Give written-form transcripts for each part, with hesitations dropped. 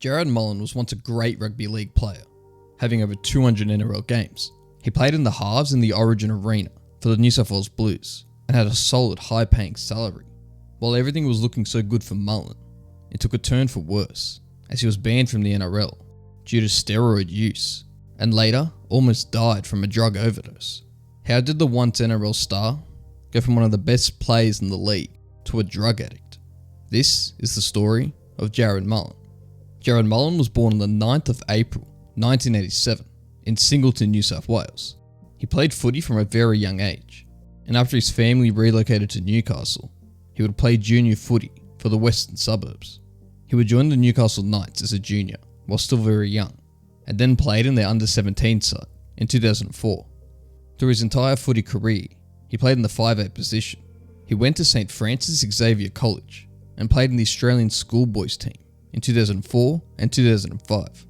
Jarrod Mullen was once a great rugby league player, having over 200 NRL games. He played in the halves in the Origin arena for the New South Wales Blues and had a solid high-paying salary. While everything was looking so good for Mullen, it took a turn for worse as he was banned from the NRL due to steroid use and later almost died from a drug overdose. How did the once NRL star go from one of the best players in the league to a drug addict? This is the story of Jarrod Mullen. Jarrod Mullen was born on the 9th of April 1987 in Singleton, New South Wales. He played footy from a very young age, and after his family relocated to Newcastle, he would play junior footy for the western suburbs. He would join the Newcastle Knights as a junior while still very young, and then played in their under-17 side in 2004. Through his entire footy career, he played in the 5'8 position. He went to St Francis Xavier College and played in the Australian schoolboys team in 2004 and 2005.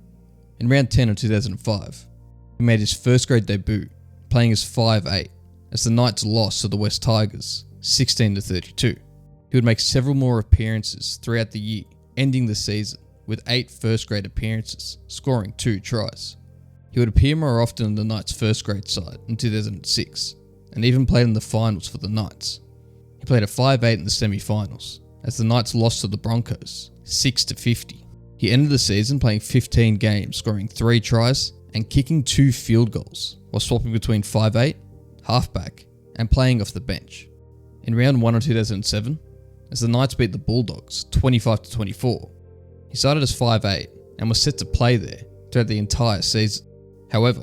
In round 10 of 2005, he made his first grade debut, playing as 5'8 as the Knights lost to the West Tigers 16-32. He would make several more appearances throughout the year, ending the season with 8 first grade appearances, scoring 2 tries. He would appear more often in the Knights' first grade side in 2006, and even played in the finals for the Knights. He played a 5'8 in the semi-finals, as the Knights lost to the Broncos 6-50. He ended the season playing 15 games, scoring 3 tries and kicking 2 field goals, while swapping between 5'8, halfback, and playing off the bench. In round 1 of 2007, as the Knights beat the Bulldogs 25-24, he started as 5'8 and was set to play there throughout the entire season. However,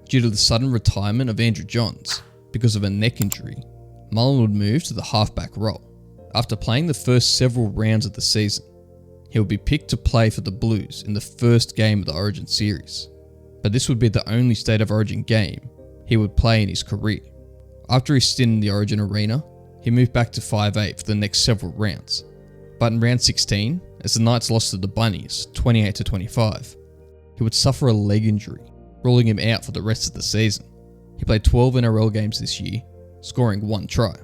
due to the sudden retirement of Andrew Johns because of a neck injury, Mullen would move to the halfback role. After playing the first several rounds of the season, he would be picked to play for the Blues in the first game of the Origin series, but this would be the only State of Origin game he would play in his career. After his stint in the Origin arena, he moved back to 5'8 for the next several rounds, but in round 16, as the Knights lost to the Bunnies 28-25, he would suffer a leg injury, ruling him out for the rest of the season. He played 12 NRL games this year, scoring 1 try.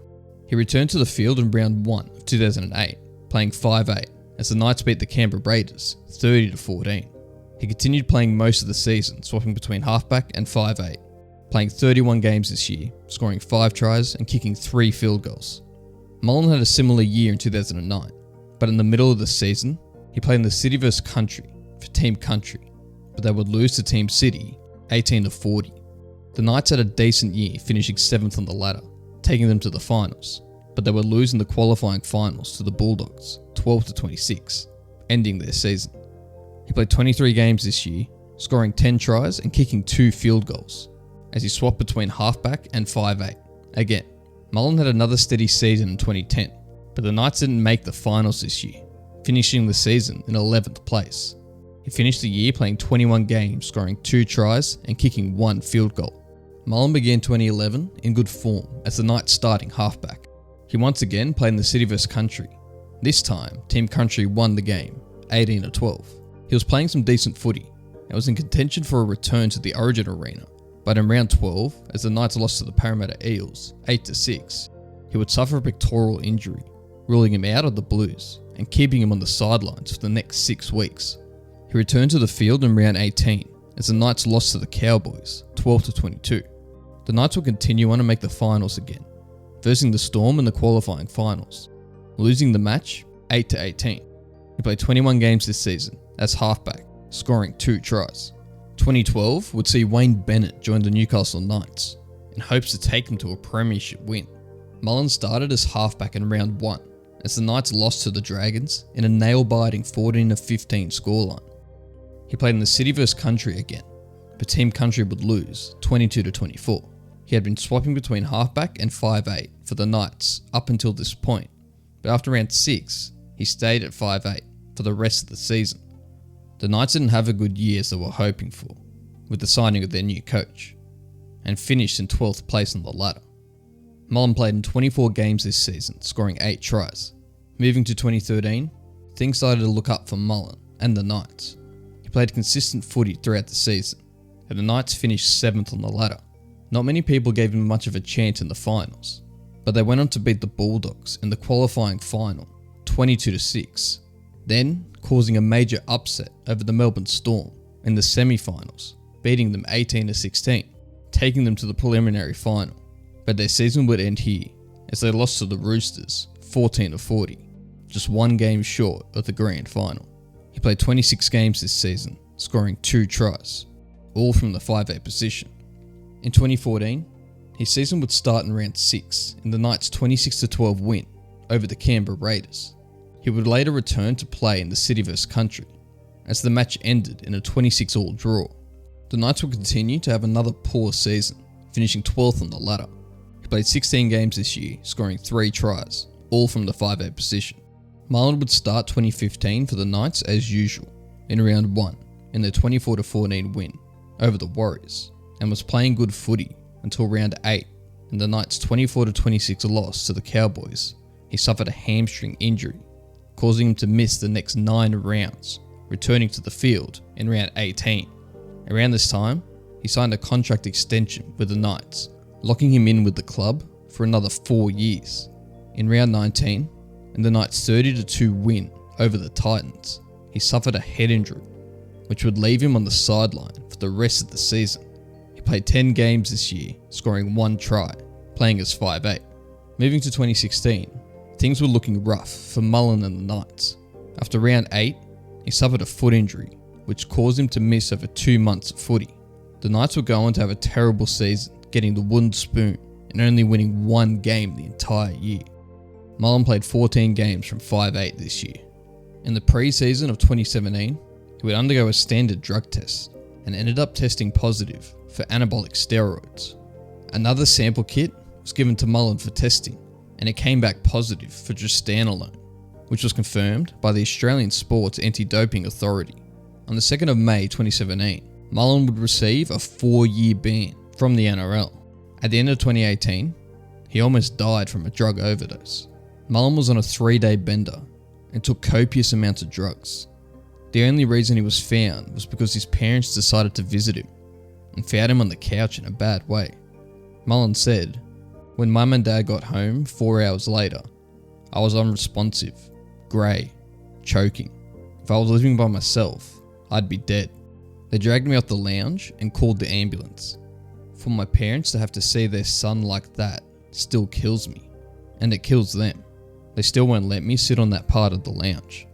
He returned to the field in round 1 of 2008, playing 5'8 as the Knights beat the Canberra Raiders 30-14. He continued playing most of the season, swapping between halfback and 5'8, playing 31 games this year, scoring 5 tries and kicking 3 field goals. Mullen had a similar year in 2009, but in the middle of the season, he played in the City vs Country for Team Country, but they would lose to Team City 18-40. The Knights had a decent year, finishing 7th on the ladder, taking them to the finals, but they were losing the qualifying finals to the Bulldogs 12-26, ending their season. He played 23 games this year, scoring 10 tries and kicking 2 field goals, as he swapped between halfback and 5'8. Again, Mullen had another steady season in 2010, but the Knights didn't make the finals this year, finishing the season in 11th place. He finished the year playing 21 games, scoring 2 tries and kicking 1 field goal. Mullen began 2011 in good form as the Knights starting halfback. He once again played in the City vs Country. This time, Team Country won the game, 18-12. He was playing some decent footy and was in contention for a return to the Origin arena, but in round 12, as the Knights lost to the Parramatta Eels 8-6, he would suffer a pectoral injury, ruling him out of the Blues and keeping him on the sidelines for the next 6 weeks. He returned to the field in round 18 as the Knights lost to the Cowboys 12-22. The Knights would continue on and make the finals again, versing the Storm in the qualifying finals, losing the match 8-18. He played 21 games this season as halfback, scoring 2 tries. 2012 would see Wayne Bennett join the Newcastle Knights in hopes to take them to a premiership win. Mullen started as halfback in round 1 as the Knights lost to the Dragons in a nail-biting 14-15 scoreline. He played in the City vs Country again, but Team Country would lose 22-24. He had been swapping between halfback and 5'8 for the Knights up until this point, but after round 6, he stayed at 5'8 for the rest of the season. The Knights didn't have a good year as they were hoping for, with the signing of their new coach, and finished in 12th place on the ladder. Mullen played in 24 games this season, scoring 8 tries. Moving to 2013, things started to look up for Mullen and the Knights. He played consistent footy throughout the season, and the Knights finished 7th on the ladder. Not many people gave him much of a chance in the finals, but they went on to beat the Bulldogs in the qualifying final 22-6, then causing a major upset over the Melbourne Storm in the semi-finals, beating them 18-16, taking them to the preliminary final. But their season would end here as they lost to the Roosters 14-40, just one game short of the grand final. He played 26 games this season, scoring 2 tries, all from the 5'8" position. In 2014, his season would start in round 6 in the Knights' 26-12 win over the Canberra Raiders. He would later return to play in the City vs Country, as the match ended in a 26-all draw. The Knights would continue to have another poor season, finishing 12th on the ladder. He played 16 games this year, scoring 3 tries, all from the 5'8" position. Mullen would start 2015 for the Knights as usual, in round 1, in their 24-14 win over the Warriors, and was playing good footy until round 8, in the Knights' 24-26 loss to the Cowboys. He suffered a hamstring injury, causing him to miss the next 9 rounds, returning to the field in round 18. Around this time, he signed a contract extension with the Knights, locking him in with the club for another 4 years. In round 19, in the Knights' 30-2 win over the Titans, he suffered a head injury, which would leave him on the sideline for the rest of the season. He played 10 games this year, scoring 1 try, playing as 5'8". Moving to 2016, things were looking rough for Mullen and the Knights. After round 8, he suffered a foot injury, which caused him to miss over 2 months of footy. The Knights were going to have a terrible season, getting the wooden spoon and only winning 1 game the entire year. Mullen played 14 games from 5'8" this year. In the pre-season of 2017, he would undergo a standard drug test and ended up testing positive for anabolic steroids. Another sample kit was given to Mullen for testing, and it came back positive for gestanolone, which was confirmed by the Australian Sports Anti-Doping Authority. On the 2nd of May 2017, Mullen would receive a 4-year ban from the NRL. At the end of 2018, he almost died from a drug overdose. Mullen was on a 3-day bender and took copious amounts of drugs. The only reason he was found was because his parents decided to visit him and found him on the couch in a bad way. Mullen said, "When Mum and Dad got home 4 hours later, I was unresponsive, grey, choking. If I was living by myself, I'd be dead. They dragged me off the lounge and called the ambulance. For my parents to have to see their son like that still kills me, and it kills them. They still won't let me sit on that part of the lounge.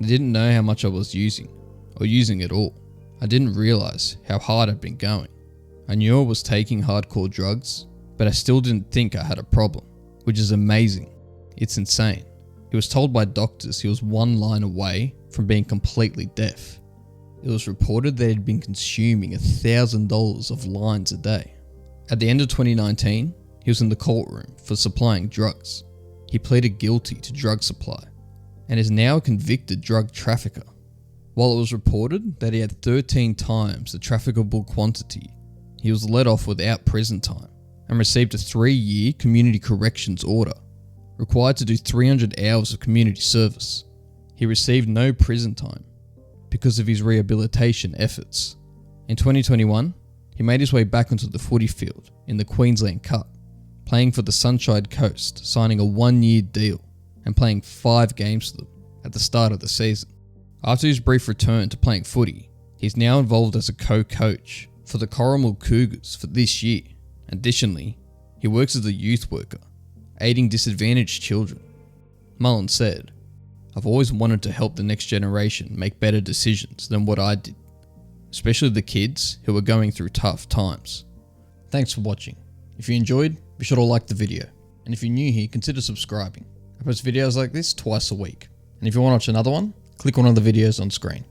They didn't know how much I was using, or using at all. I didn't realise how hard I'd been going. I knew I was taking hardcore drugs, but I still didn't think I had a problem, which is amazing. It's insane." He was told by doctors he was 1 line away from being completely deaf. It was reported that he'd been consuming $1,000 of lines a day. At the end of 2019, he was in the courtroom for supplying drugs. He pleaded guilty to drug supply and is now a convicted drug trafficker. While it was reported that he had 13 times the trafficable quantity, he was let off without prison time and received a 3-year community corrections order, required to do 300 hours of community service. He received no prison time because of his rehabilitation efforts. In 2021, he made his way back onto the footy field in the Queensland Cup, playing for the Sunshine Coast, signing a 1-year deal and playing 5 games for them at the start of the season. After his brief return to playing footy, he's now involved as a co-coach for the Corrimal Cougars for this year. Additionally, he works as a youth worker, aiding disadvantaged children. Mullen said, "I've always wanted to help the next generation make better decisions than what I did, especially the kids who are going through tough times." Thanks for watching. If you enjoyed, be sure to like the video. And if you're new here, consider subscribing. I post videos like this twice a week. And if you want to watch another one, click on one of the videos on screen.